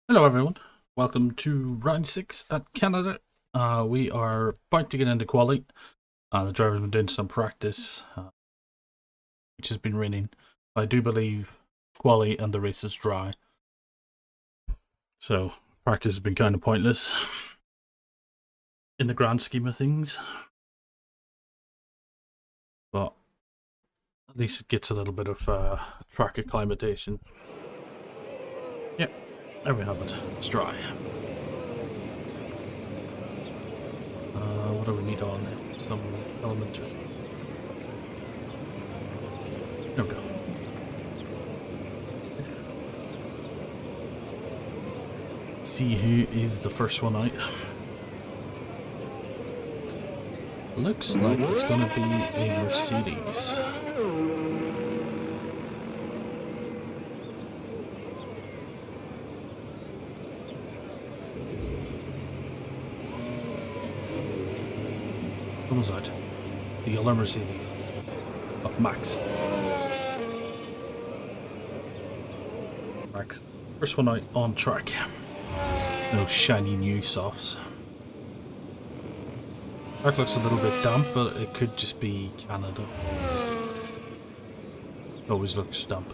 Hello everyone, welcome to round 6 at Canada. We are about to get into quali. The driver's been doing some practice, which has been raining. I do believe quali and the race is dry. So practice has been kind of pointless in the grand scheme of things. But at least it gets a little bit of track acclimatation. Yep. There we have it. It's dry. What do we need on? Some elementary. There we go. See who is the first one out. Looks like it's going to be a Mercedes. Comes out the yellow Mercedes of Max. Max, first one out on track. No shiny new softs. Track looks a little bit damp, but it could just be Canada. Always looks damp.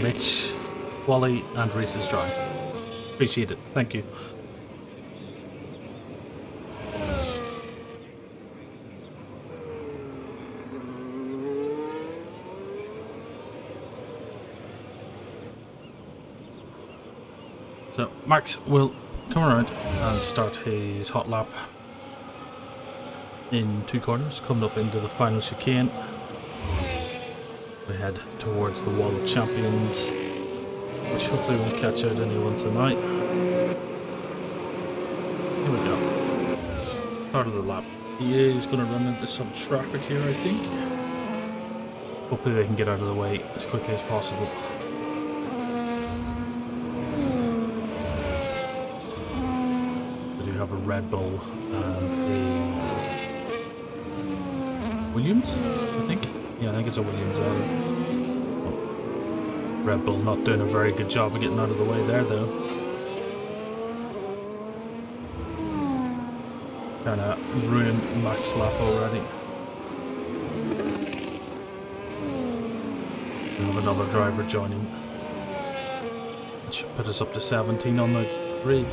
Mitch, Wally, and Races Drive. Appreciate it. Thank you. So Max will come around and start his hot lap in 2 corners, coming up into the final chicane. We head towards the wall of champions, which hopefully won't catch out anyone tonight. Here we go. Start of the lap. He is going to run into some traffic here, I think. Hopefully they can get out of the way as quickly as possible. We do have a Red Bull and a Williams, I think. Yeah, I think it's a Williams. Red Bull not doing a very good job of getting out of the way there, though. Kind of ruined Max's lap already. We have another driver joining. That should put us up to 17 on the grid,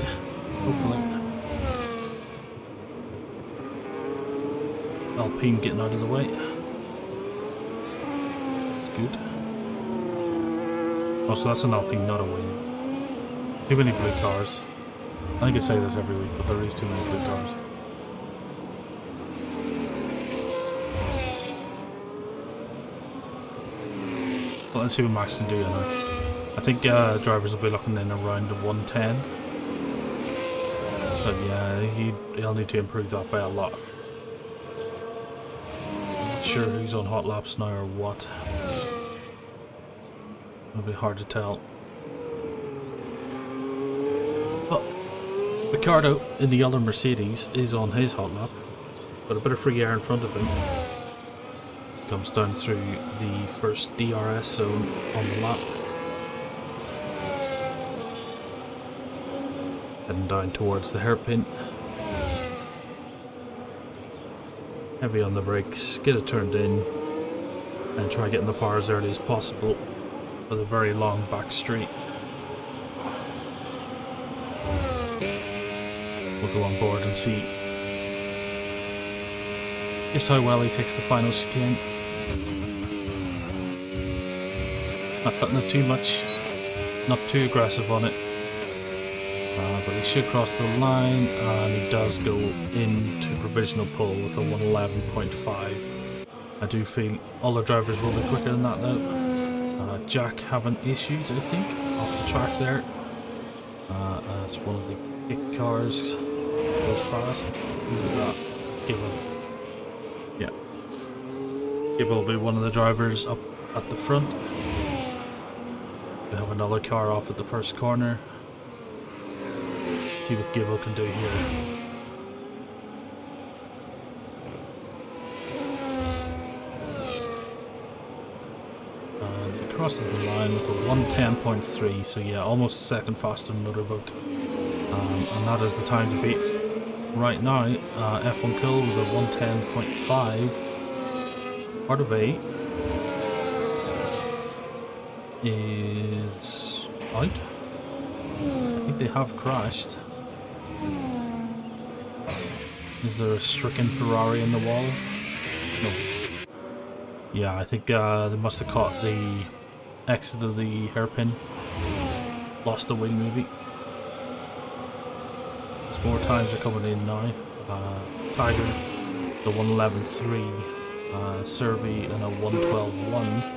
hopefully. Alpine getting out of the way. Good. Oh, so that's an Alpine, not a William. Too many blue cars. I think I say this every week, but there is too many blue cars. Well, let's see what Max can do now. I think drivers will be looking in around the 110. But yeah, he'll need to improve that by a lot. Not sure who's on hot laps now or what. It'll be hard to tell. But Ricardo in the other Mercedes is on his hot lap, but a bit of free air in front of him. He comes down through the first DRS zone on the lap. Heading down towards the hairpin. Heavy on the brakes, get it turned in, and try getting the power as early as possible. With a very long back straight. We'll go on board and see just how well he takes the final chicane. Not cutting it too much, not too aggressive on it, but he should cross the line, and he does go into provisional pole with a 111.5. I do feel all the drivers will be quicker than that though. Jack having issues, I think, off the track there. As one of the big cars goes past. Who's that? Gibble. Yeah. Gibble will be one of the drivers up at the front. We have another car off at the first corner. see what Gibbo can do here. And he crosses the line with a 110.3, so yeah, almost a second faster than Motorboat. And that is the time to beat. Right now, F1 Kill with a 110.5. Part of 8 is out. I think they have crashed. Is there a stricken Ferrari in the wall? No. Yeah, I think they must have caught the exit of the hairpin. Lost the wing maybe. There's more times are coming in now. Tiger, the 111.3, Serby, and a 112.1.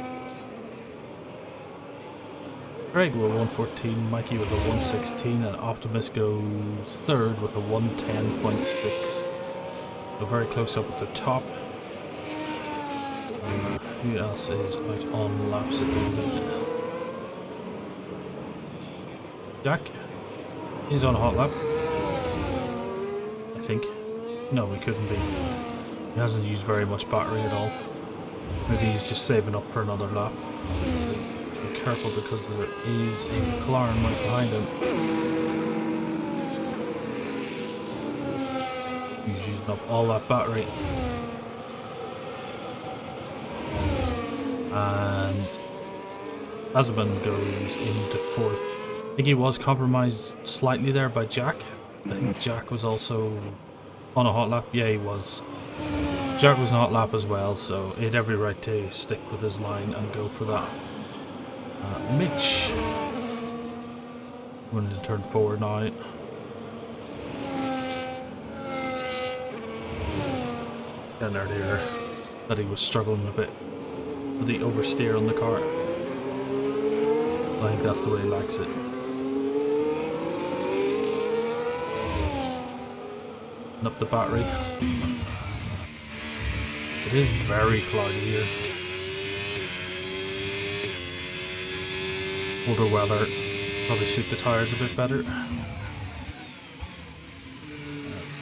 Greg with a 114, Mikey with a 116, and Optimus goes third with a 110.6. So very close up at the top. Who else is out on laps at the moment? Jack is on a hot lap. I think. No, he couldn't be. He hasn't used very much battery at all. Maybe he's just saving up for another lap. So be careful because there is a McLaren right behind him. He's using up all that battery. And Azerbaijan goes into fourth. I think he was compromised slightly there by Jack. I think Jack was also on a hot lap. Yeah, he was. Jack was on a hot lap as well, so he had every right to stick with his line and go for that. Mitch wanted to turn forward now. Said earlier that he was struggling a bit with the oversteer on the car. I think that's the way he likes it. And up the battery. It is very cloudy here. Older weather probably suit the tyres a bit better.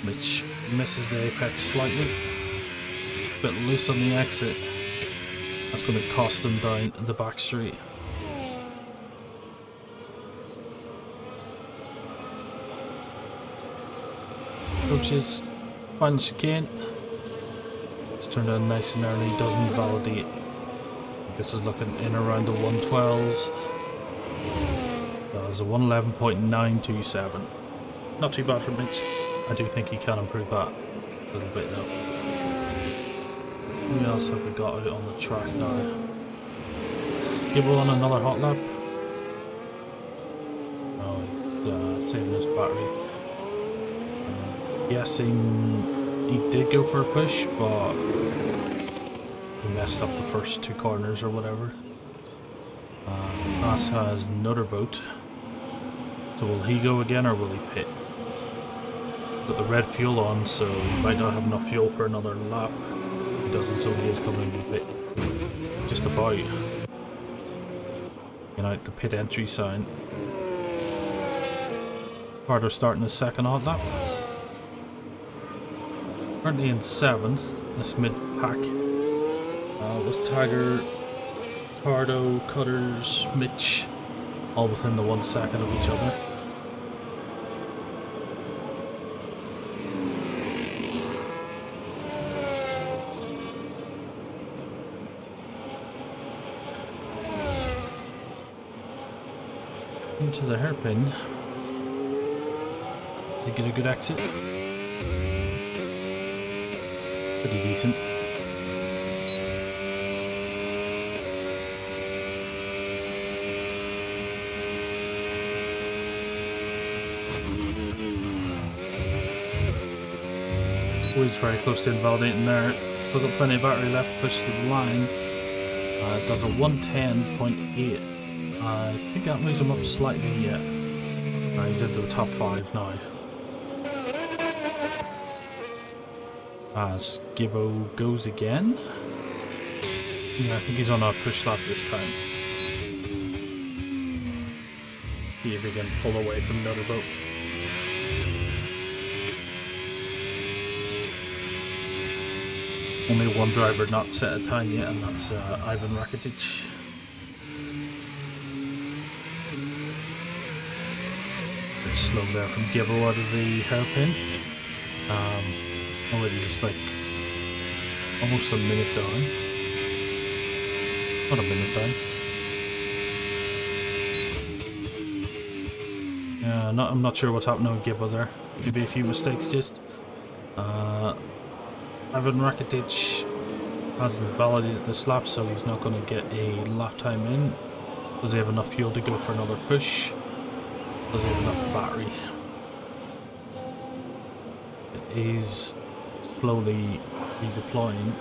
Mitch misses the apex slightly. It's a bit loose on the exit. That's going to cost him down the back straight. Approaches final chicane. It's turned out nice and early, doesn't validate. This is looking in around the 112s. That's a 111.927. Not too bad for Mitch. I do think he can improve that a little bit though. Who else have we got out on the track now? Gibble on another hot lap. Oh, he's saving his battery. Guessing he did go for a push, but he messed up the first two corners or whatever. Haas has another boat. So will he go again or will he pit? Got the red fuel on, so he might not have enough fuel for another lap. If he doesn't, so he is coming to pit. Just about. You know, the pit entry sign. Carter starting the second hot lap. Currently in 7th, this mid-pack, with Tiger, Cardo, Cutters, Mitch, all within the 1 second of each other. Into the hairpin to get a good exit. Pretty decent. Always very close to invalidating there. Still got plenty of battery left, pushed to the line. It does a 110.8. I think that moves him up slightly yet. He's into the top 5 now. As Gibbo goes again. Yeah, I think he's on a push lap this time. See if he can pull away from another boat. Only one driver not set a time yet, and that's Ivan Rakitic. Bit slow there from Gibbo out of the hairpin. Already just like almost a minute down. Not a minute down. Yeah, I'm not sure what's happening with Gibbo there. Maybe a few mistakes just. Ivan Rakitic hasn't validated this lap, so he's not going to get a lap time in. Does he have enough fuel to go for another push? Does he have enough battery? It is slowly redeploying.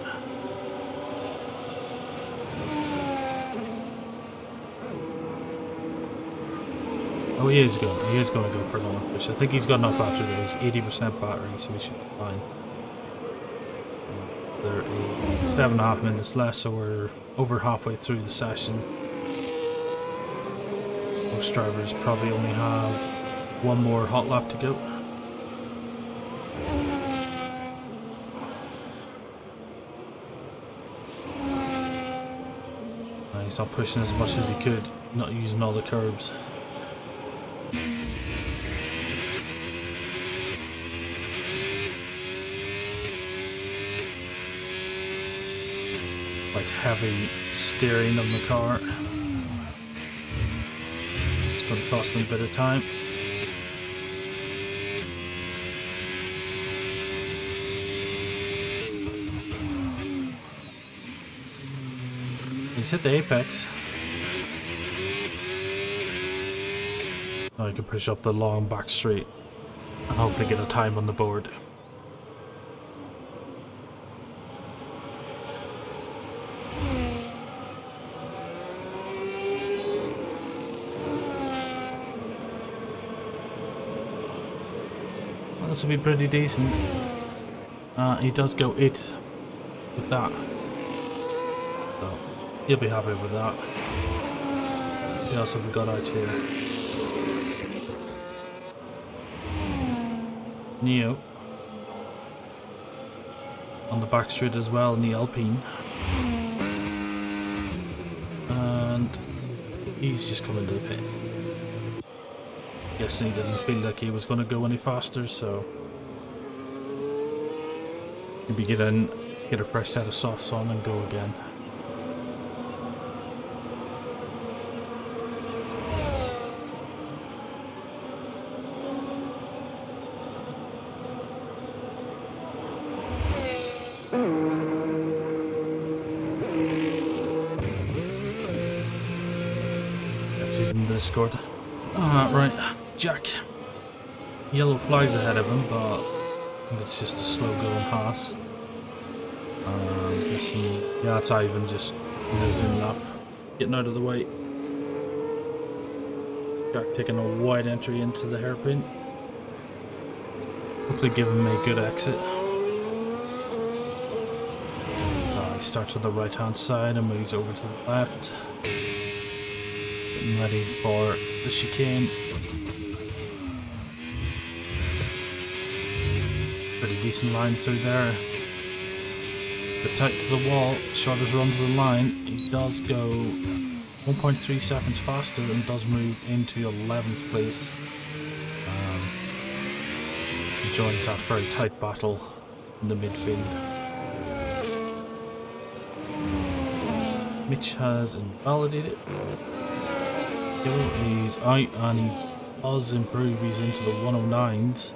Oh, he is going to go for another push. I think he's got enough battery. He's 80% battery, so he should be fine. There is 7.5 minutes left, so we're over halfway through the session. Most drivers probably only have one more hot lap to go. He's not pushing as much as he could, not using all the curbs. Quite heavy steering on the car. It's going to cost him a bit of time. He's hit the apex. Now he can push up the long back straight and hopefully get a time on the board. Well, this will be pretty decent. He does go 8th with that. So he'll be happy with that. What else have we got out here? Neo on the back straight as well in the Alpine, and he's just coming to the pit. Guessing he didn't feel like he was going to go any faster, so maybe get a fresh set of softs on and go again. That's in the Discord. Right, Jack. Yellow flags ahead of him, but I think it's just a slow going pass. Guessing, yeah, it's Ivan just in his in lap, getting out of the way. Jack taking a wide entry into the hairpin. Hopefully give him a good exit. He starts on the right hand side and moves over to the left. Getting ready for the chicane. Pretty decent line through there. Bit tight to the wall, shortest run to the line. He does go 1.3 seconds faster and does move into 11th place. He joins that very tight battle in the midfield. Mitch has invalidated. He's out and he does improve. He's into the 109s.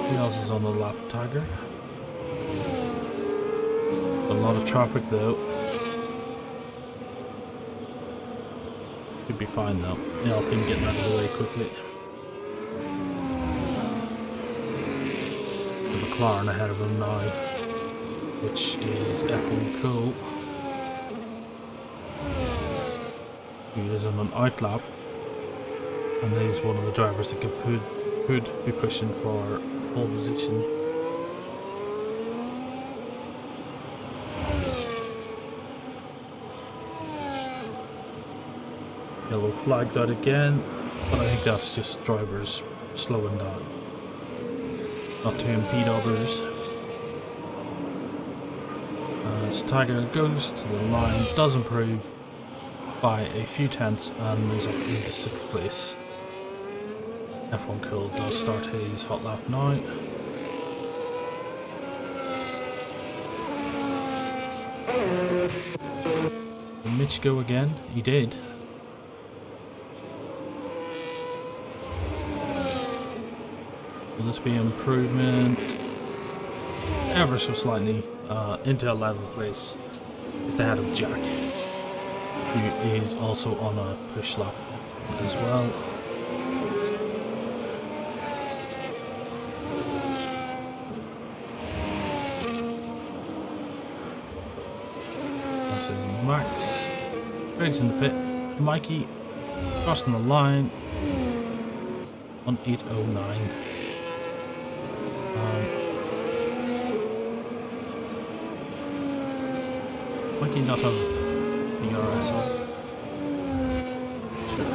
Who else is on the lap tagger? A lot of traffic though. Should be fine though. Yeah, I'll be getting out of the way quickly. The McLaren ahead of him now, which is F125. He is on an outlap, and he's one of the drivers that could be pushing for pole position. Yellow flags out again, but I think that's just drivers slowing down. not to impede others. As Tiger goes to the line, does improve by a few tenths and moves up into 6th place. F1 Cool does start his hot lap now. Will Mitch go again? He did. Will this be improvement? Ever so slightly into 11th place. Is the head of Jack, who is also on a push lap as well. This is Max. Greg's in the pit. Mikey crossing the line on 8:09. Mikey not have the RS on. Sure.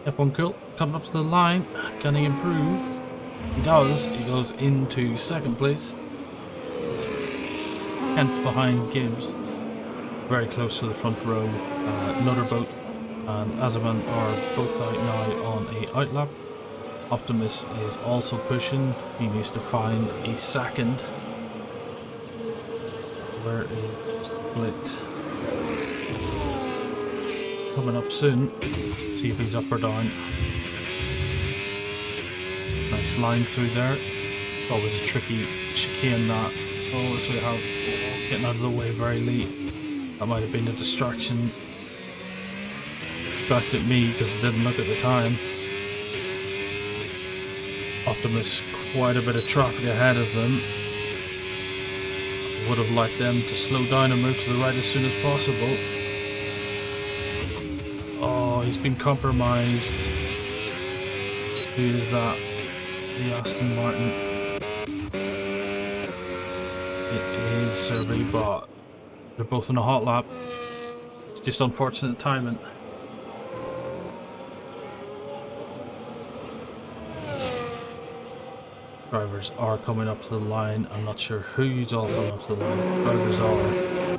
F1 Cool coming up to the line. Can he improve? He does. He goes into 2nd place. 10th behind Gibbs. Very close to the front row. Another boat and Azaman are both out now on a outlap. Optimus is also pushing. He needs to find a 2nd. Where is Split? Coming up soon. See if he's up or down. Nice line through there. Always a tricky chicane that. Oh, as we have getting out of the way very late. That might have been a distraction. Distracted me because I didn't look at the time. Optimus, quite a bit of traffic ahead of them. Would have liked them to slow down and move to the right as soon as possible. Oh, he's been compromised. Who is that? The Aston Martin. It is Survey Bot. They're both in a hot lap. It's just unfortunate timing. Drivers are coming up to the line. I'm not sure who's all coming up to the line. Drivers are.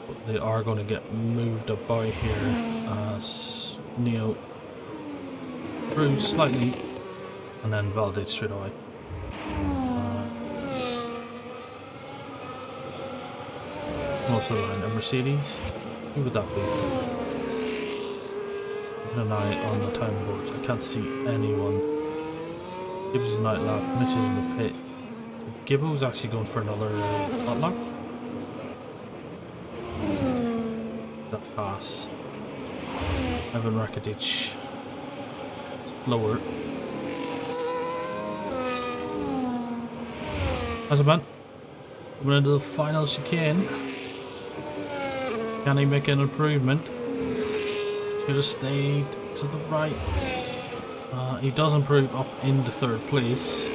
But they are going to get moved about here as Neo through slightly and then validates straight away. Come up to the line. A Mercedes? Who would that be? Keep an eye on the time board. I can't see anyone. Gibbs is an out lap, Mitch is in the pit. So Gibbo's actually going for another hot lap. That pass. Evan Rakitic. Lower. Azaman coming into the final chicane. Can he make an improvement? Should have stayed to the right. He does improve up into 3rd place,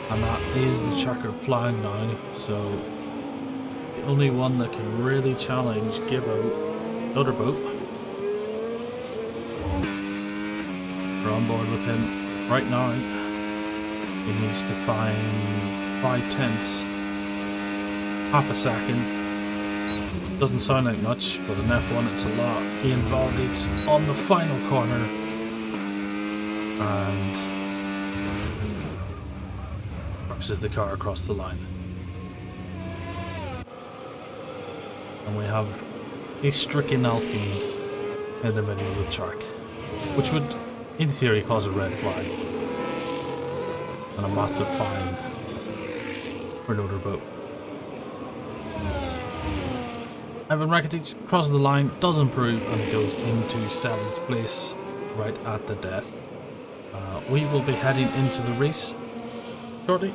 and that is the checkered flag now, so the only one that can really challenge Gibbo, another boat. We're on board with him right now. He needs to find 5 tenths, half a second. Doesn't sound like much, but in F1 it's a lot. Ian Valdez on the final corner. And crashes the car across the line. And we have a stricken Alpine in the middle of the track, which would, in theory, cause a red flag and a massive fine for another boat. Evan Rakitic crosses the line, does improve, and goes into 7th place right at the death. We will be heading into the race shortly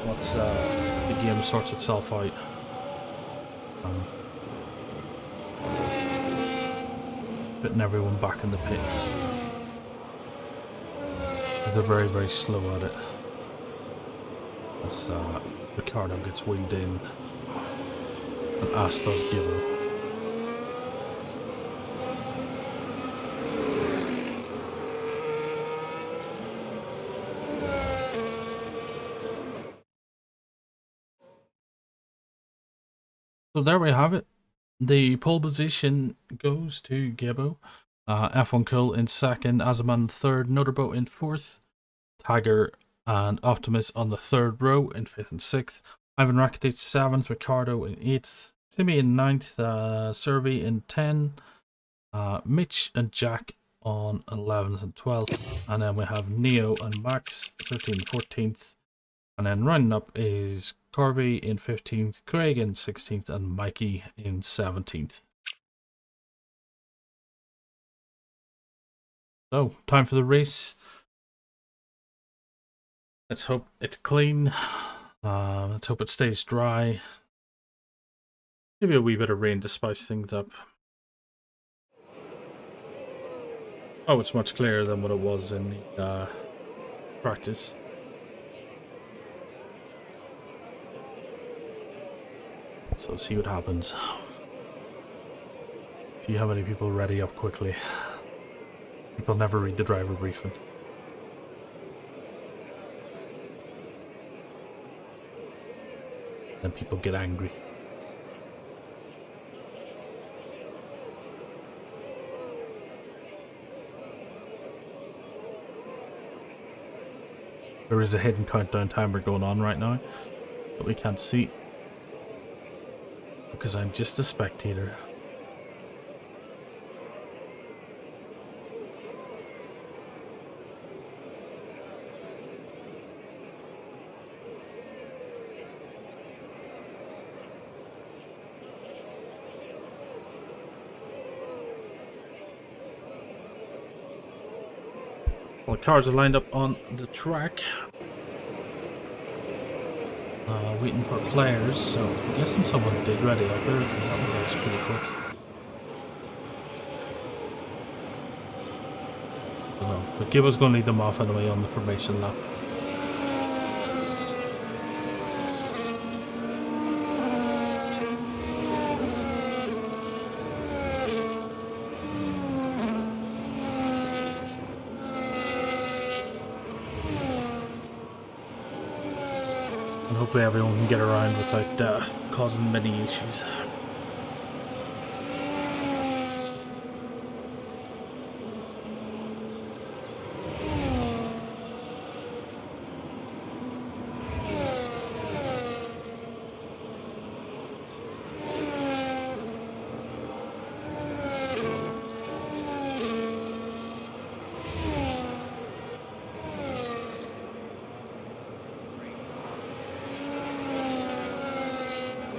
once the game sorts itself out. Putting everyone back in the pit. They're very, very slow at it. As Ricardo gets wheeled in and Ash does give him. So there we have it. The pole position goes to Gibbo. F1 Cool in second, Azaman third, Noterboat in fourth, Tiger and Optimus on the third row in fifth and sixth, Ivan Rakitic seventh, Ricardo in eighth, Simi in ninth, Servi in 10, Mitch and Jack on 11th and 12th, and then we have Neo and Max 13th and 14th, and then rounding up is Corby in 15th, Craig in 16th, and Mikey in 17th. So, time for the race. Let's hope it's clean. Let's hope it stays dry. Maybe a wee bit of rain to spice things up. Oh, it's much clearer than what it was in the practice. So see what happens. See how many people ready up quickly. People never read the driver briefing. Then people get angry. There is a hidden countdown timer going on right now that we can't see because I'm just a spectator. Well, cars are lined up on the track, waiting for players, so I'm guessing someone did ready up there because that was actually pretty quick. But Gibbo's going to lead them off anyway on the formation lap. And hopefully everyone can get around without causing many issues.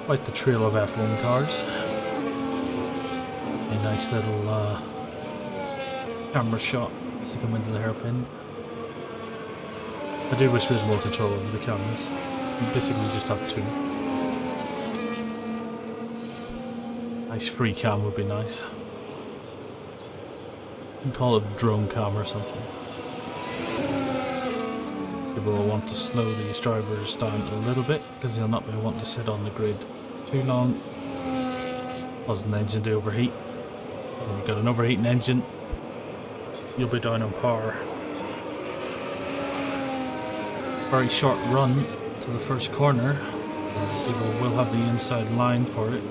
Quite the trail of F1 cars. A nice little camera shot as they come into the hairpin. I do wish we had more control over the cameras. We basically just have two. Nice free cam would be nice. You can call it a drone cam or something. People will want to slow these drivers down a little bit because they'll not be wanting to sit on the grid too long, causing the engine to overheat. When you've got an overheating engine, you'll be down on power. Very short run to the first corner. People will have the inside line for it.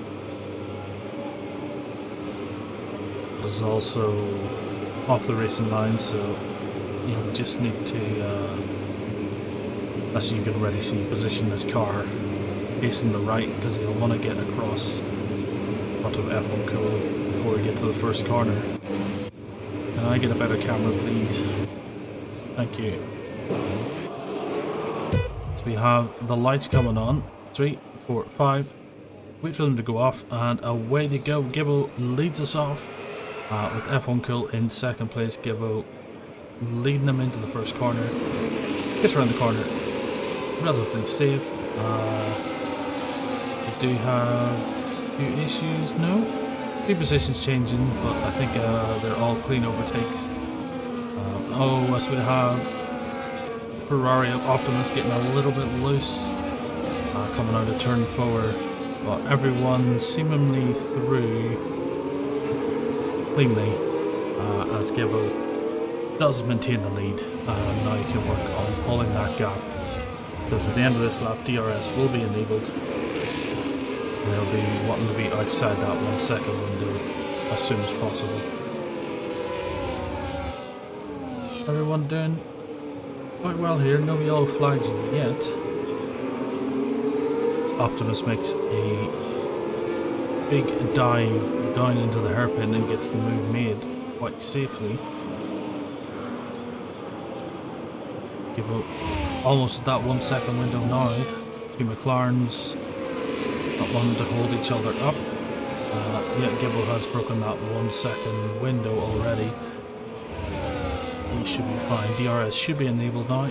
There's also off the racing line, so you just need to, as you can already see, position this car facing the right because you'll want to get across front of F1 Cool before we get to the first corner. Can I get a better camera, please? Thank you. So we have the lights coming on. 3, 4, 5. Wait for them to go off, and away they go. Gibbo leads us off with F1 Cool in second place. Gibbo leading them into the first corner. Gets around the corner relatively safe. We do have a few issues. No? Few positions changing, but I think they're all clean overtakes. As we have Ferrari of Optimus getting a little bit loose, coming out of turn 4, but everyone seemingly through cleanly as Gibbo does maintain the lead. Now you can work on pulling that gap, because at the end of this lap DRS will be enabled. And they'll be wanting to be outside that 1 second window as soon as possible. Everyone doing quite well here, no yellow flags yet. Optimus makes a big dive down into the hairpin and gets the move made quite safely. Almost at that 1 second window now. Two McLarens not wanting to hold each other up. Yeah, Gibbo has broken that 1 second window already. He should be fine. DRS should be enabled now.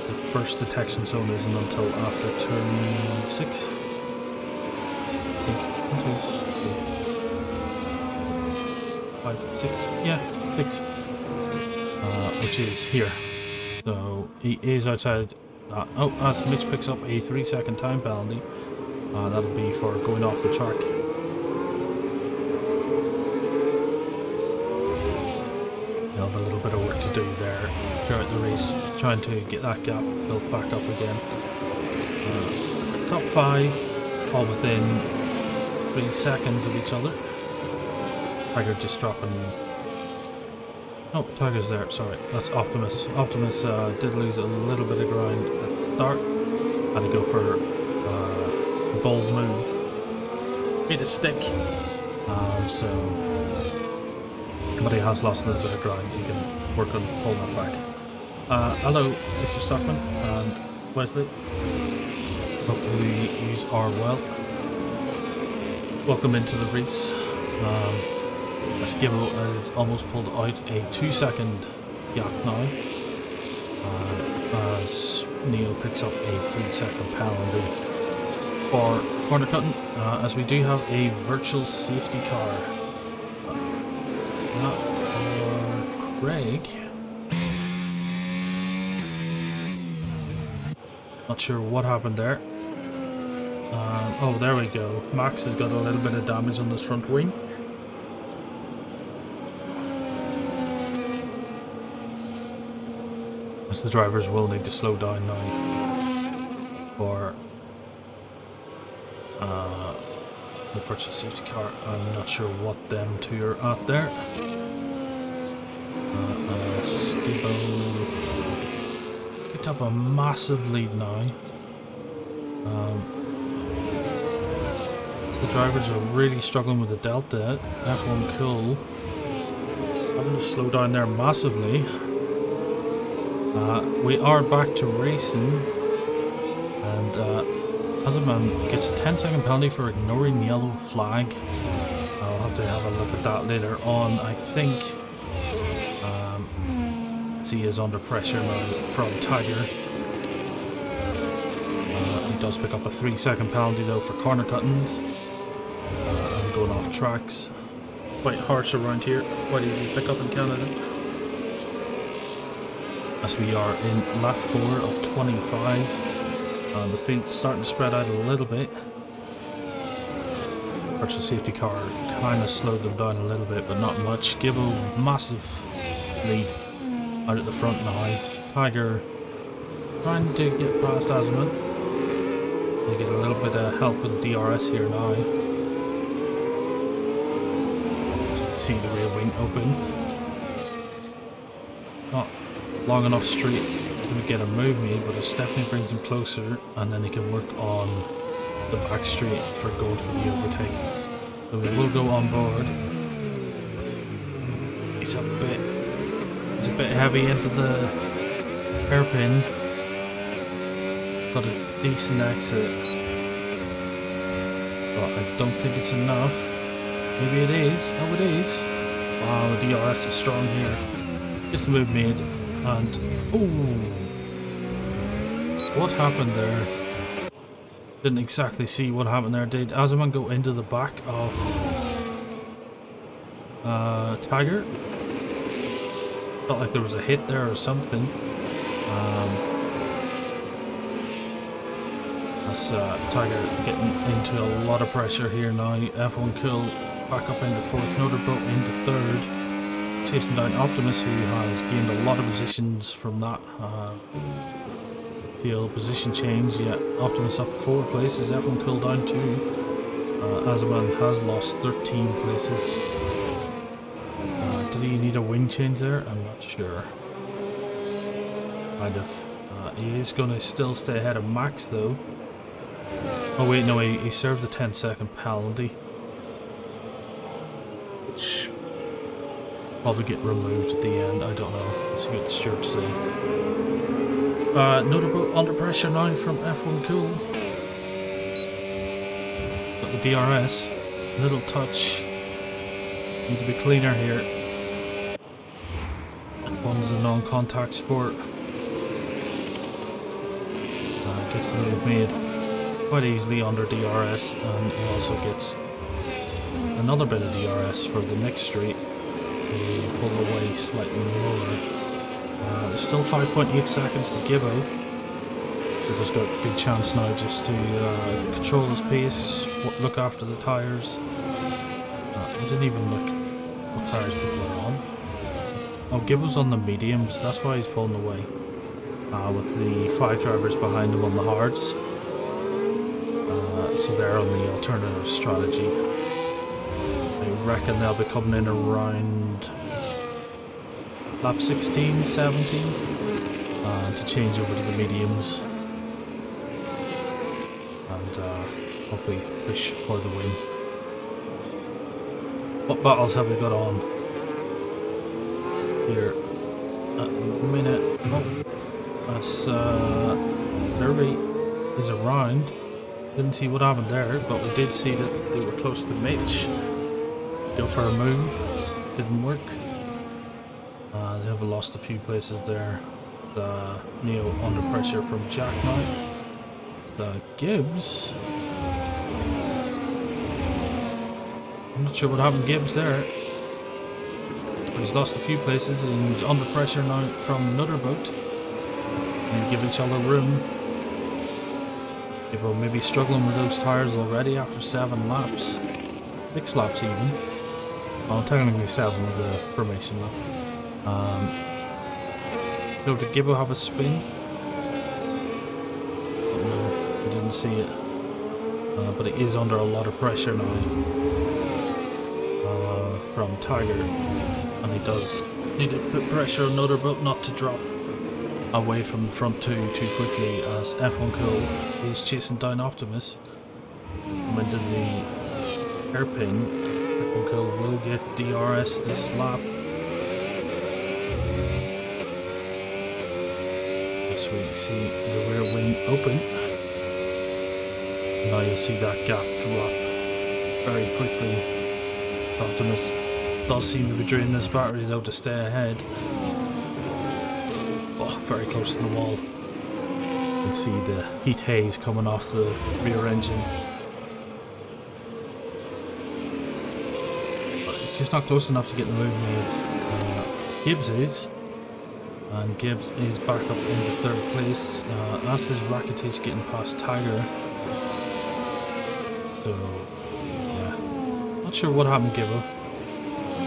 The first detection zone isn't until after turn 6. I think 1, 2, 3, 5, 6. Yeah, 6. Which is here. So he is outside. Oh, as Mitch picks up a 3 second time penalty. That'll be for going off the track. He'll have a little bit of work to do there throughout the race, trying to get that gap built back up again. Top 5, all within 3 seconds of each other. Tiger just dropping. Oh, Tiger's there, sorry, that's Optimus. Optimus did lose a little bit of ground at the start. Had to go for a bold move. Hit a stick. But he has lost a little bit of ground. He can work on pulling that back. Hello, Mr. Stockman and Wesley. Hopefully you are well. Welcome into the race. Gibbo has almost pulled out a 2 second gap now, as Neil picks up a 3 second penalty for corner cutting, as we do have a virtual safety car. That for Craig. Not sure what happened there. Oh, there we go. Max has got a little bit of damage on his front wing. As the drivers will need to slow down now for the virtual safety car. I'm not sure what them two are at there. Skibo picked up a massive lead now. The drivers are really struggling with the Delta. F1 Cool having to slow down there massively. We are back to racing, and Azaman gets a 10-second penalty for ignoring yellow flag. I'll have to have a look at that later on. I think he is under pressure now from Tiger. He does pick up a 3-second penalty though for corner cuttings and going off tracks. Quite harsh around here, quite easy to pick up in Canada. As we are in lap 4 of 25, and the field's starting to spread out a little bit. Virtual safety car kind of slowed them down a little bit, but not much. Gibbo, massive lead out at the front now. Tiger trying to get past Azaman. They get a little bit of help with DRS here now. As you can see the rear wing open. Not long enough straight to get a move made, but if Stephanie brings him closer, and then he can work on the back straight for going for the overtake. So we will go on board. He's a bit heavy into the hairpin. Got a decent exit, but I don't think it's enough. Maybe it is. Oh, it is. Wow, the DRS is strong here. Just the move made, and oh, what happened there? Didn't exactly see what happened there. Did Azaman go into the back of Tiger? Felt like there was a hit there or something. That's Tiger getting into a lot of pressure here now. F1 Cool back up into 4th, Noterboat into 3rd. Chasing down Optimus, who has gained a lot of positions from that the position change. Yeah, Optimus up 4 places, F1 Cool down 2. Azaman has lost 13 places. Did he need a wing change there? I'm not sure. Kind of. He is going to still stay ahead of Max though. Oh wait, no, he served the 10-second penalty. Which probably get removed at the end, I don't know. Let's see what the stewards say. Notable under pressure now from F1 Cool. Got the DRS. Little touch. Need to be cleaner here. F1's a non-contact sport. Gets the move made quite easily under DRS, and he also gets another bit of DRS for the next straight. They pull away slightly more. There's still 5.8 seconds to Gibbo. Gibbo's got a good chance now just to control his pace, look after the tyres. I didn't even look what tyres people are on. Oh, Gibbo's on the mediums, that's why he's pulling away. With the 5 drivers behind him on the hards. So they're on the alternative strategy. I reckon they'll be coming in around lap 16, 17 to change over to the mediums and hopefully push for the win. What battles have we got on here at the minute? Oh, that's Derby is around. Didn't see what happened there, but we did see that they were close to Mitch. Go for a move, didn't work. They have lost a few places there. Neo under pressure from Jack now. It's Gibbs. I'm not sure what happened to Gibbs there. But he's lost a few places and he's under pressure now from another boat. And give each other room. People may be struggling with those tyres already after 7 laps. 6 laps even. Oh, technically 7 with the formation lap. So did Gibbo have a spin? Oh, no, I didn't see it. But it is under a lot of pressure now from Tiger. And he does need to put pressure on another boat not to drop away from the front 2 too quickly, as F1 Cool is chasing down Optimus. And into the hairpin, F1 Cool will get DRS this lap. As we see the rear wing open. Now you'll see that gap drop very quickly. So Optimus does seem to be draining his battery though to stay ahead. Oh, very close to the wall. You can see the heat haze coming off the rear engine. But it's just not close enough to get the move made. Gibbs is. And Gibbs is back up into 3rd place. As is Rakitic getting past Tiger. So, yeah. Not sure what happened to Gibbo.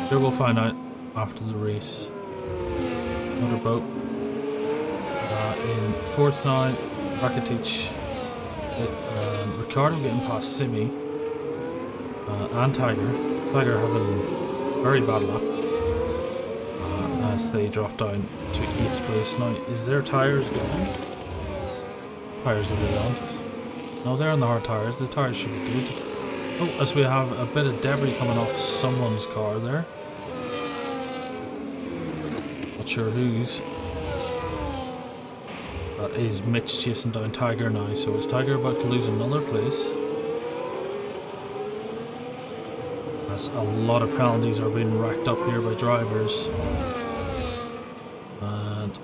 Sure, we'll find out after the race. Another boat. In 4th now, Rakitic, Ricardo getting past Simi, and Tiger. Tiger having a very bad lap as they drop down to 8th place. Now, is their tyres gone? Tyres are they on? No, they're on the hard tyres. The tyres should be good. Oh, as we have a bit of debris coming off someone's car there. Not sure whose. That is Mitch chasing down Tiger now, so is Tiger about to lose another place? As a lot of penalties are being racked up here by drivers. And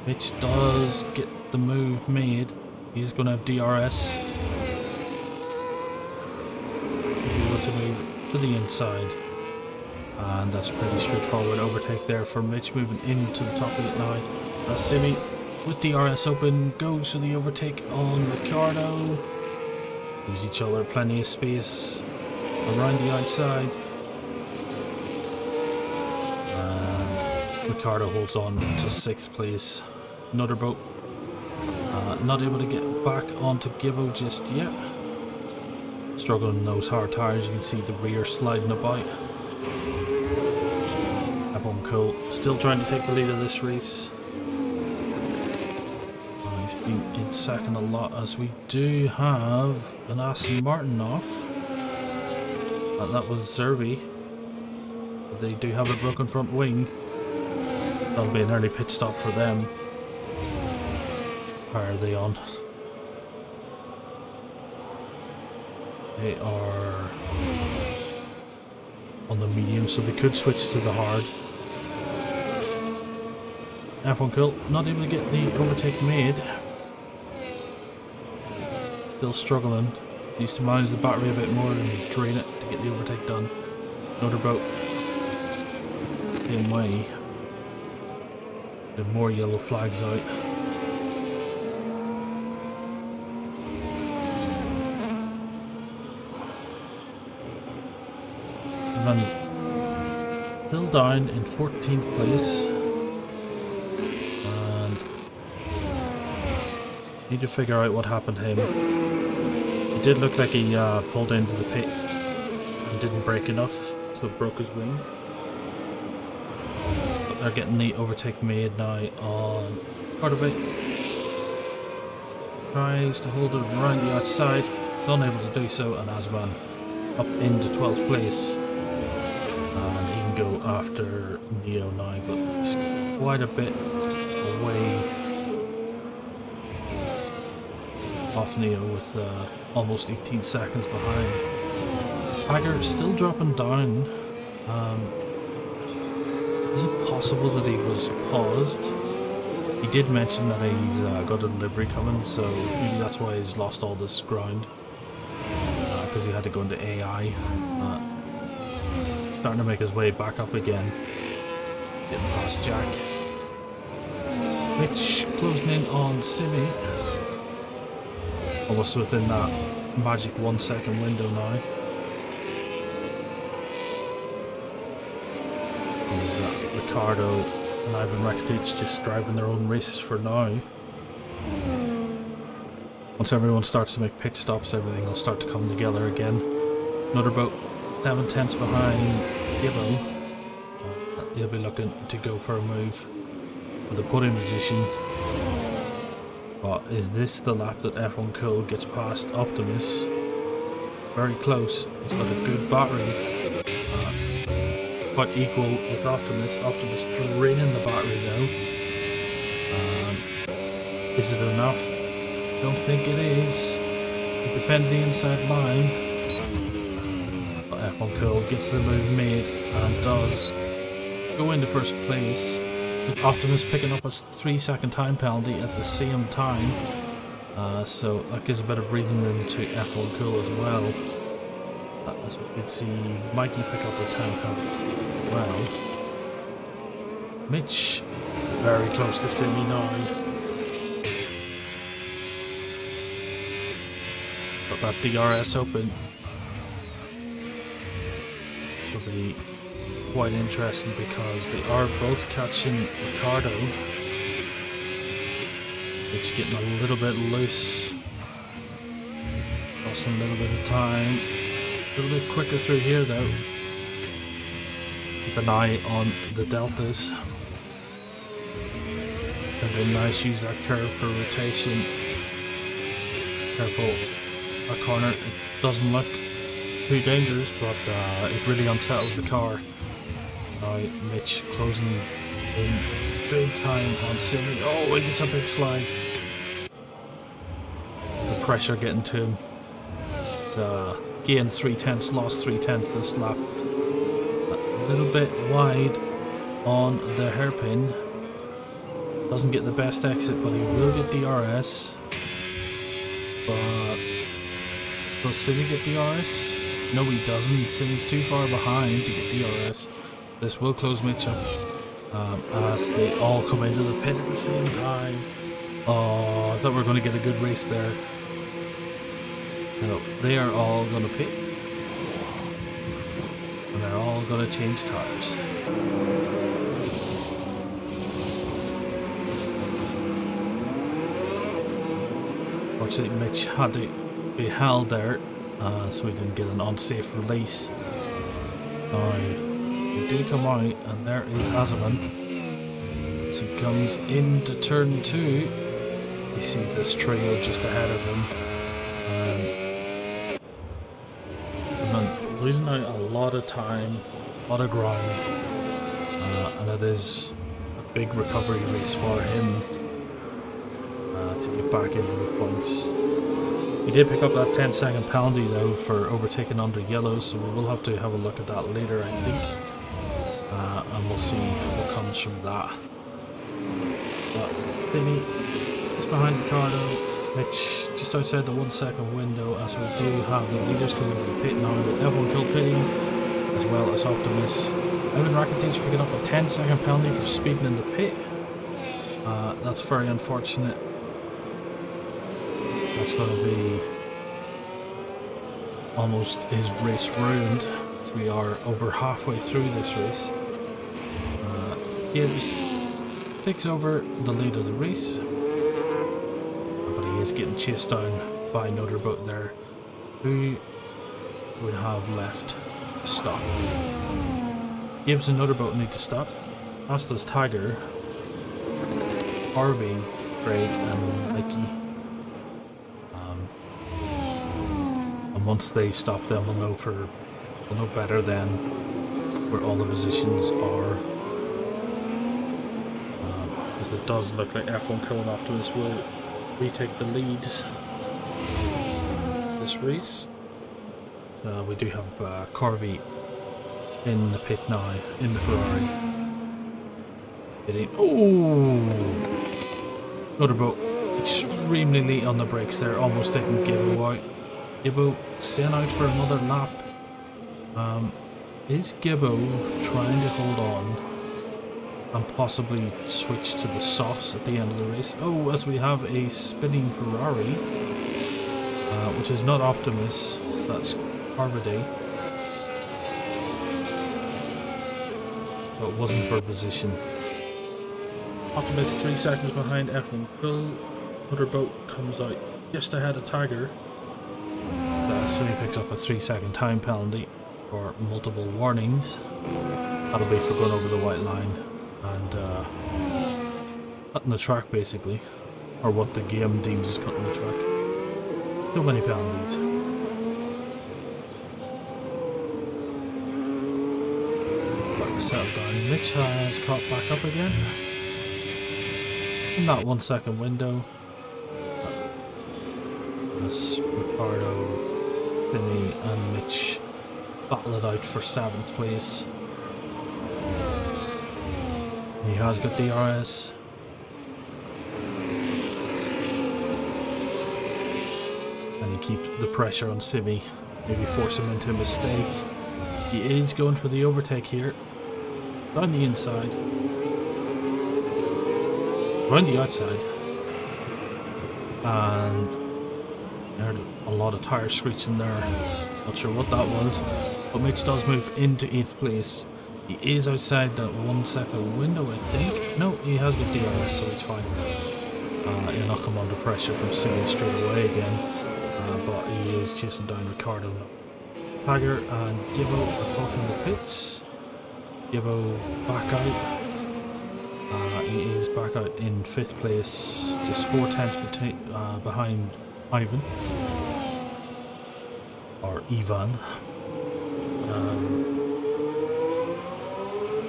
Mitch does get the move made. He's going to have DRS. He'll be able to move to the inside. And that's pretty straightforward overtake there for Mitch, moving into the top of it now. That's Simi. With DRS open, goes to the overtake on Ricardo. Gives each other plenty of space around the outside. And Ricardo holds on to 6th place. Another boat not able to get back onto Gibbo just yet. Struggling in those hard tires, you can see the rear sliding about. F1 Cool still trying to take the lead of this race. He's been in second a lot, as we do have an Aston Martin off. That was Zerby. They do have a broken front wing. That'll be an early pit stop for them. Where are they on? They are on the medium, so they could switch to the hard. F1 Cool not able to get the overtake made. Still struggling. Needs to manage the battery a bit more and drain it to get the overtake done. Another boat. Same way. There are more yellow flags out. And still down in 14th place. And need to figure out what happened to him. It did look like he pulled into the pit and didn't brake enough, so it broke his wing. But they're getting the overtake made now on part of it. Tries to hold it around the outside, is unable to do so, and Asman up into 12th place. And he can go after Neo now, but he's quite a bit away off Neo with almost 18 seconds behind. Tiger still dropping down. Is it possible that he was paused? He did mention that he's got a delivery coming, so maybe that's why he's lost all this ground. Because he had to go into AI. Starting to make his way back up again. Getting past Jack. Mitch closing in on Simi. Almost within that magic 1 second window now. Ricardo and Ivan Rakitic just driving their own races for now. Once everyone starts to make pit stops, everything will start to come together again. Another boat 7 tenths behind Gibbo. He'll be looking to go for a move with a put in position. But is this the lap that F1 Cool gets past Optimus? Very close. He's got a good battery. Quite equal with Optimus. Optimus draining the battery though. Is it enough? Don't think it is. He defends the inside line. But F1 Cool gets the move made and does go into first place, with Optimus picking up a 3-second time penalty at the same time. So that gives a bit of breathing room to F1 Cool as well. As we could see Mikey pick up a time penalty as well. Mitch very close to Simi now. Got that DRS open. This will be quite interesting because they are both catching Ricardo. It's getting a little bit loose. Lost a little bit of time. A little bit quicker through here though. Keep an eye on the deltas. And then nice, use that curve for rotation. Careful, that corner. It doesn't look too dangerous, but it really unsettles the car. Now Mitch closing in big time on Simi. Oh, he gets a big slide. It's the pressure getting to him. It's gained 3 tenths, lost 3 tenths this lap. A little bit wide on the hairpin. Doesn't get the best exit, but he will get DRS. But does Simi get DRS? No, he doesn't. Simi's too far behind to get DRS. This will close Mitch up as they all come into the pit at the same time. Oh, I thought we were going to get a good race there. So they are all going to pit. And they're all going to change tires. Unfortunately, Mitch had to be held there, so he didn't get an unsafe release. Now, he did come out, and there is Azaman. As he comes into turn 2, he sees this trio just ahead of him. Azaman losing out a lot of time, a lot of ground, and it is a big recovery race for him to get back into the points. He did pick up that 10-second penalty though for overtaking under yellow, so we will have to have a look at that later, I think, and we'll see what comes from that. But Stinny is behind Ricardo, Mitch just outside the 1 second window, as we do have the leaders coming to the pit now with F1 Kill pitting, as well as Optimus. Evan Rakitic picking up a 10-second penalty for speeding in the pit. That's very unfortunate. That's going to be almost his race ruined, as we are over halfway through this race. Gibbs takes over the lead of the race, but he is getting chased down by another boat there. Who we have left to stop? Gibbs and another boat need to stop, as does Tiger, Harvey, Craig and Mikey. And once they stop them, we'll know better then where all the positions are. As it does look like F1 Kill and Optimus will retake the lead this race. We do have Corby in the pit now, in the Ferrari. Another boat extremely late on the brakes there, almost taking Gibbo out. Gibbo sent out for another lap. Is Gibbo trying to hold on and possibly switch to the softs at the end of the race? Oh, as we have a spinning Ferrari, which is not Optimus, so that's Carvade. So it wasn't for position. Optimus 3 seconds behind F1 Kill. Another boat comes out just ahead of Tiger. So he picks up a 3-second time penalty for multiple warnings. That'll be for going over the white line and cutting the track, basically, or what the game deems as cutting the track. So many penalties. Back to settle down. Mitch has caught back up again in that 1 second window. As Ricardo, Thinny and Mitch battle it out for 7th place. He has got DRS. And he keeps the pressure on Simi, maybe force him into a mistake. He is going for the overtake here. Down the inside. Around the outside. And heard a lot of tires screeching there. Not sure what that was. But Mitch does move into 8th place. He is outside that 1 second window, I think. No, he has got DRS, so he's fine. He'll not come under pressure from Simi straight away again. But he is chasing down Ricardo now. Tiger and Gibbo are caught in the pits. Gibbo back out. He is back out in 5th place, just 4 tenths behind Ivan. Or Ivan.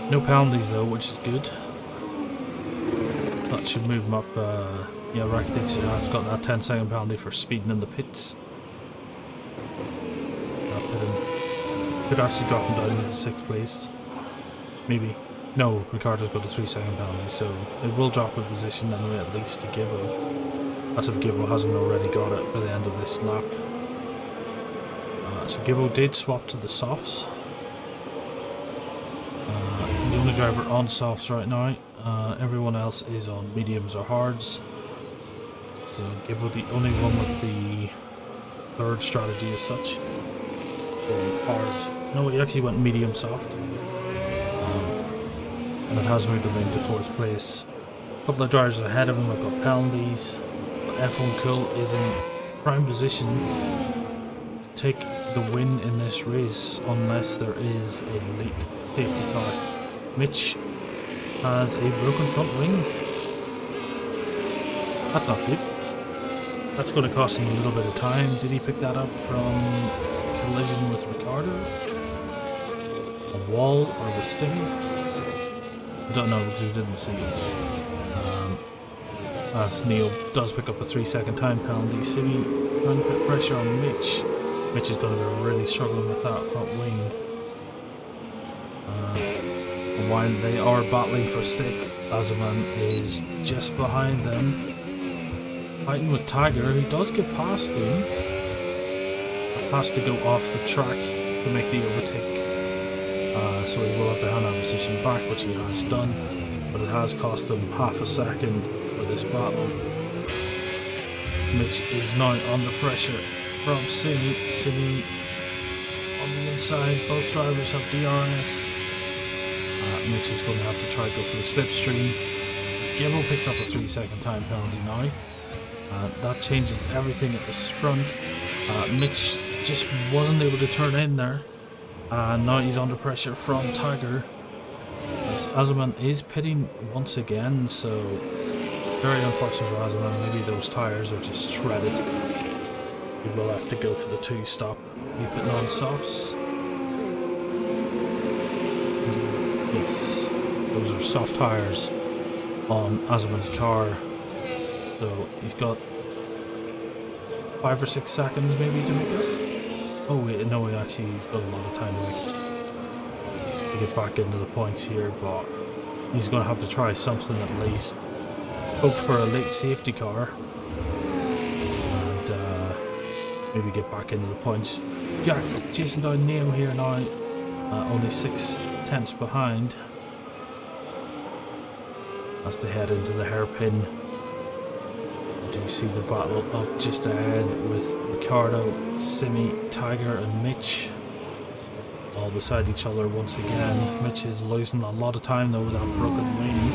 No penalties though, which is good. That should move him up. Yeah, Rakitic has got that 10-second penalty for speeding in the pits. Could actually drop him down into 6th place. Maybe. No, Ricardo's got a 3-second penalty, so it will drop a position anyway, at least to Gibbo. That's if Gibbo hasn't already got it by the end of this lap. So Gibbo did swap to the softs. The only driver on softs right now. Everyone else is on mediums or hards. So Gibbo the only one with the 3rd strategy as such. Going hard. No, he actually went medium soft. And it has moved him into 4th place. A couple of drivers ahead of him have got penalties. But F1 Cool is in prime position to take the win in this race unless there is a late safety car. Mitch has a broken front wing. That's not good. That's going to cost him a little bit of time. Did he pick that up from collision with Ricardo? A wall or with Simi? I don't know because we didn't see it. As Neil does pick up a 3-second time penalty, Simi trying to put pressure on Mitch. Mitch is going to be really struggling with that front wing. And while they are battling for 6th, Azaman is just behind them. Fighting with Tiger, who does get past him. Has to go off the track to make the overtake. So he will have to hand that position back, which he has done. But it has cost him half a second for this battle. Mitch is now under pressure from Simi. Simi on the inside, both drivers have DRS. Mitch is going to have to try to go for the slipstream. As Gibble picks up a 3-second time penalty now. That changes everything at this front. Mitch just wasn't able to turn in there. Now he's under pressure from Tiger. As Azaman is pitting once again, so very unfortunate for Azaman. Maybe those tyres are just shredded. He will have to go for the 2-stop. He's putting on softs. Yes, those are soft tyres on Azaman's car. So he's got 5 or 6 seconds maybe to make it. Oh wait, no, he's got a lot of time to get back into the points here, but he's going to have to try something at least. Hope for a late safety car and maybe get back into the points. Jack chasing down Neo here now, only 6 tenths behind as they head into the hairpin. Do you see the battle up just ahead with Ricardo, Simi, Tiger and Mitch all beside each other once again. Mitch is losing a lot of time though with that broken wing.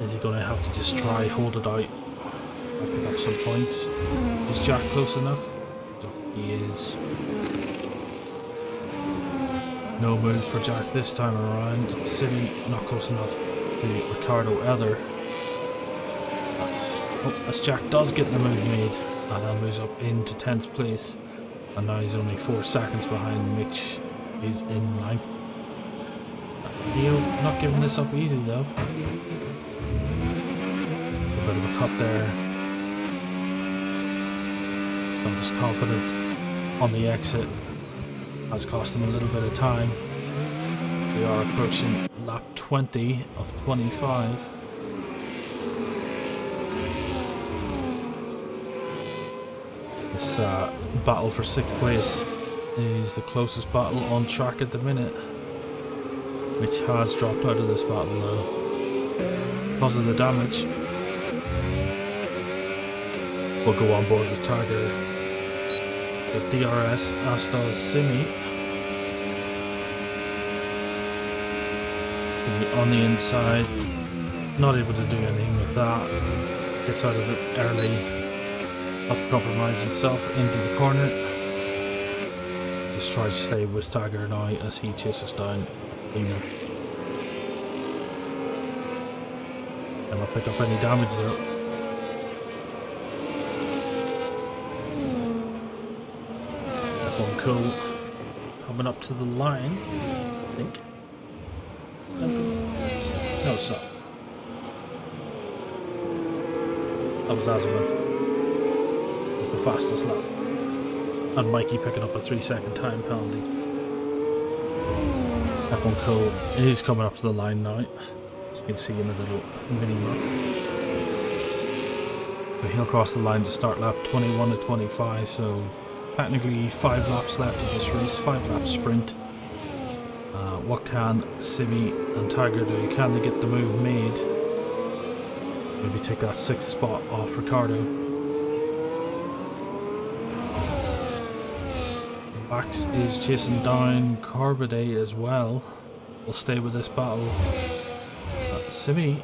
Is he going to have to just try hold it out and pick up some points? Is Jack close enough? He is. No move for Jack this time around. Simi not close enough to Ricardo either. Oh, as Jack does get the move made, and that moves up into 10th place, and now he's only 4 seconds behind. Mitch is in 9th. Neo not giving this up easy though. A bit of a cut there. Not as confident on the exit. Has cost him a little bit of time. We are approaching lap 20 of 25. This battle for 6th place is the closest battle on track at the minute, which has dropped out of this battle now because of the damage. We'll go on board with Tiger. The DRS, as does Simi. Simi on the inside, not able to do anything with that. Gets out of it early. Have to compromise himself into the corner. Just try to stay with Tiger now as he chases down Lima. And I'll pick up any damage there. F1 Cool coming up to the line, I think. No, it's not. That was Azaman. The fastest lap, and Mikey picking up a 3-second time penalty. F1 Cool is coming up to the line now, as you can see in the little mini map. So he'll cross the line to start lap 21 to 25, so technically 5 laps left of this race, 5-lap sprint. What can Simi and Tiger do? Can they get the move made? Maybe take that 6th spot off Ricardo. Max is chasing down Carvade as well. We'll stay with this battle. Simi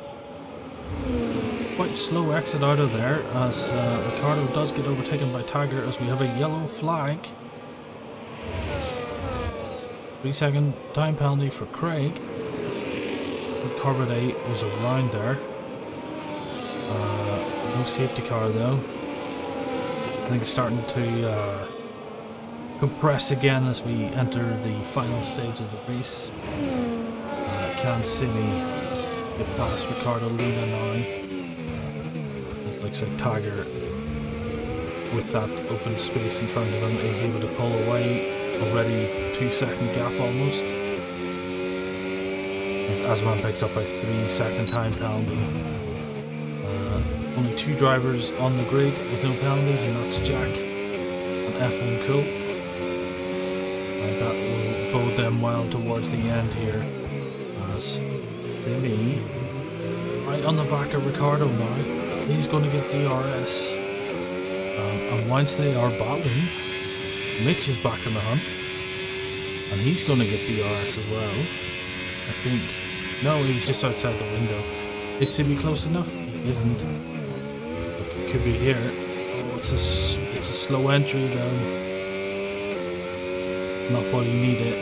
quite slow exit out of there as Ricardo does get overtaken by Tiger as we have a yellow flag. 3-second time penalty for Craig. Carbide was around there. No safety car though. I think it's starting to compress again as we enter the final stage of the race. Can Simi get past Ricardo Luna now? It looks like Tiger, with that open space in front of him, is able to pull away. Already 2-second gap almost. As Azman picks up a 3-second time penalty. Only 2 drivers on the grid with no penalties, and that's Jack and F1 Cool. That will bode them well towards the end here. As Simi, right on the back of Ricardo now, he's going to get DRS. And once they are battling, Mitch is back in the hunt, and he's going to get DRS as well. I think. No, he was just outside the window. Is Simi close enough? He isn't. It could be here. Oh, it's a slow entry though. Not what he needed.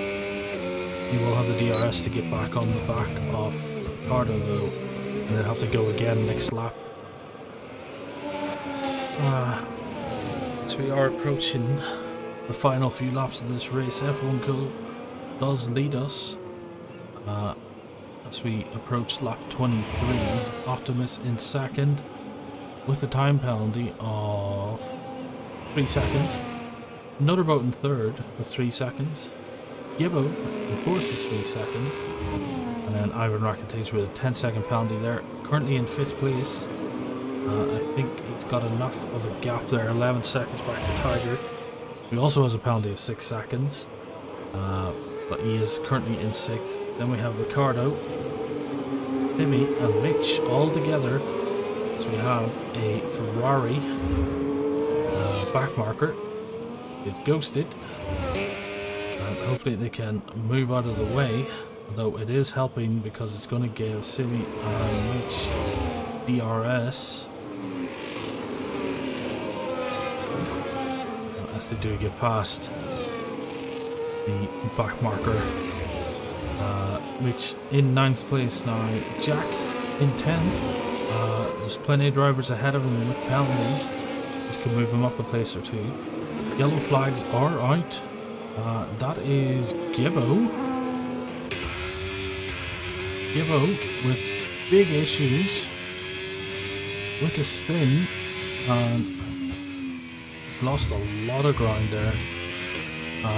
He will have the DRS to get back on the back of Ricardo though, and they'll have to go again next lap. So we are approaching the final few laps of this race. F1 Cool does lead us as we approach lap 23. Optimus in second with a time penalty of 3 seconds. Nutterboat in third with 3 seconds. Gibbo in fourth with 3 seconds. And then Ivan Rakitic with a 10-second penalty there. Currently in 5th place. I think he's got enough of a gap there. 11 seconds back to Tiger. He also has a penalty of 6 seconds, but he is currently in 6th. Then we have Ricardo, Timmy and Mitch all together. So we have a Ferrari backmarker. It's ghosted, and hopefully they can move out of the way, although it is helping because it's going to give Simi and Mitch DRS. They do get past the back marker. Mitch in 9th place now. Jack in 10th. There's plenty of drivers ahead of him with penalties. This can move him up a place or 2. Yellow flags are out. That is Gibbo. Gibbo with big issues with a spin, and lost a lot of ground there,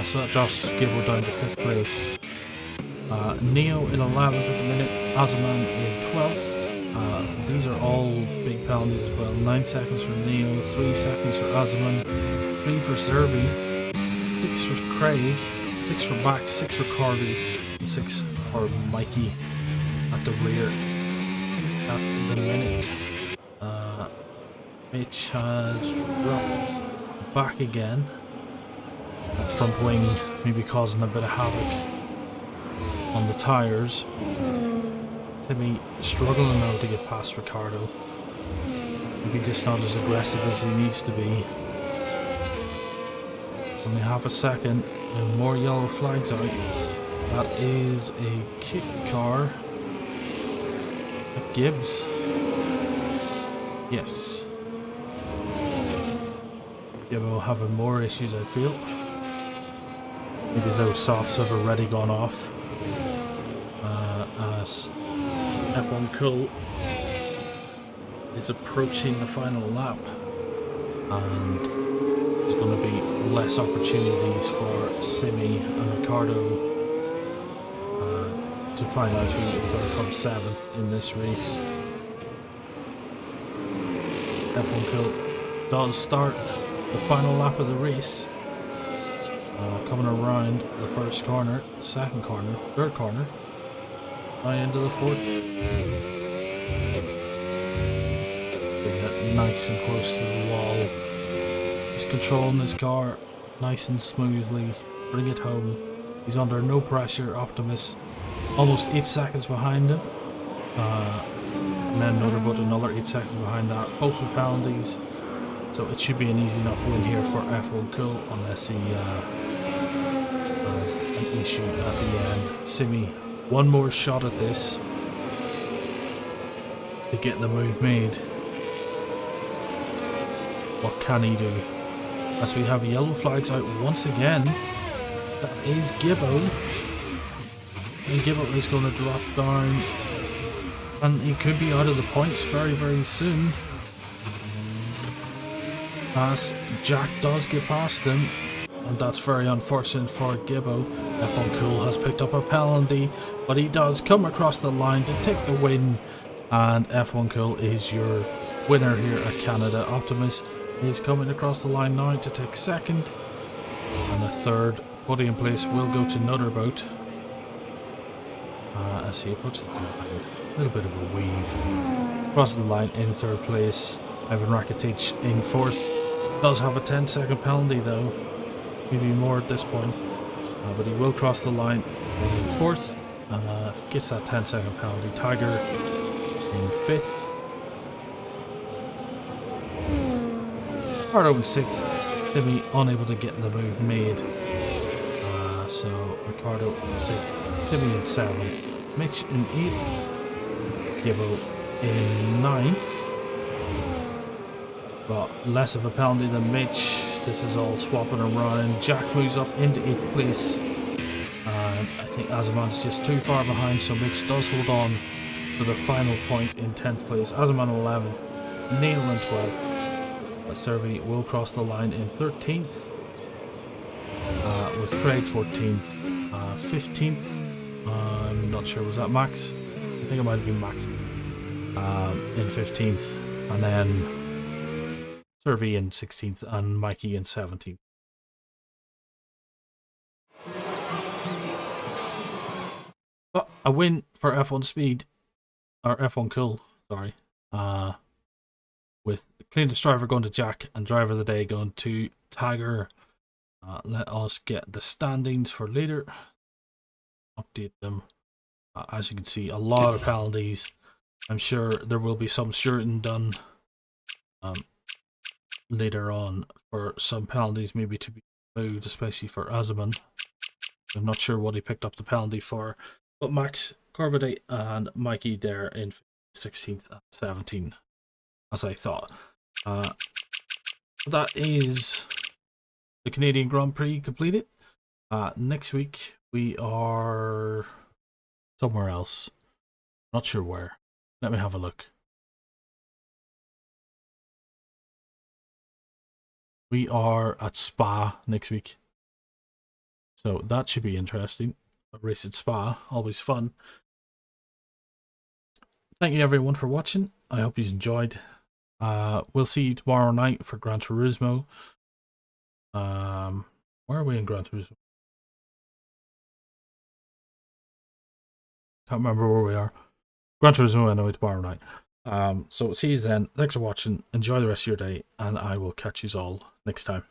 so that drops Gibbo down to 5th place. Neo in 11th at the minute, Azaman in 12th. These are all big penalties as well. 9 seconds for Neo, 3 seconds for Azaman, 3 for Zerbi, 6 for Craig, 6 for Max, 6 for Carby, and 6 for Mikey at the rear at the minute. Mitch has dropped back again. That front wing maybe causing a bit of havoc on the tyres. Timmy struggling now to get past Ricardo. Maybe just not as aggressive as he needs to be. Only half a second and more yellow flags out. That is a kick car. Gibbs. Yes. Yeah, we'll have more issues, I feel. Maybe those softs have already gone off. As F1 Cool is approaching the final lap, and there's going to be less opportunities for Simi and Ricardo to find out who is going to come 7th in this race. F1 Cool does start the final lap of the race, coming around the first corner, second corner, third corner, right into the 4th. Get nice and close to the wall. He's controlling his car nice and smoothly. Bring it home. He's under no pressure. Optimus almost 8 seconds behind him. and then Noterboat another 8 seconds behind that, both with penalties. So it should be an easy enough win here for F1 Cool, unless he has an issue at the end. Simi, one more shot at this to get the move made. What can he do? As we have yellow flags out once again, that is Gibbo. And Gibbo is going to drop down, and he could be out of the points very, very soon. As Jack does get past him, and that's very unfortunate for Gibbo. F1 Cool has picked up a penalty, but he does come across the line to take the win, and F1 Cool is your winner here at Canada. Optimus is coming across the line now to take second, and the third podium place will go to Noterboat as he approaches the line. A little bit of a weave. Crosses the line in third place. Ivan Rakitic in fourth. Does have a 10-second penalty though, maybe more at this point, but he will cross the line in fourth. Gets that 10-second penalty. Tiger in fifth. Ricardo in sixth. Timmy unable to get the move made. So Ricardo in sixth. Timmy in seventh. Mitch in eighth. Gibbo in ninth. But less of a penalty than Mitch. This is all swapping around. Jack moves up into 8th place. And I think Azaman is just too far behind, so Mitch does hold on to the final point in 10th place. Azaman 11th. Neil in 12th. Servi will cross the line in 13th. With Craig 14th. 15th. I'm not sure, was that Max? I think it might have been Max. In 15th. And then Servi in 16th and Mikey in 17th. But a win for F1 Speed, or F1 Cool, sorry. With cleanest driver going to Jack and driver of the day going to Tiger. Let us get the standings for later. Update them. As you can see, a lot of penalties. I'm sure there will be some shooting done later on for some penalties maybe to be moved, especially for Azaman. I'm not sure what he picked up the penalty for, but Max, Corvidae and Mikey there in 16th and 17th, as I thought. That is the Canadian Grand Prix completed. Next week we are somewhere else, not sure where. Let me have a look. We are at Spa next week, so that should be interesting. A race at Spa, always fun. Thank you everyone for watching. I hope you enjoyed. We'll see you tomorrow night for Gran Turismo. Where are we in Gran Turismo? Can't remember where we are. Gran Turismo anyway tomorrow night. So see you then. Thanks for watching. Enjoy the rest of your day, and I will catch you all next time.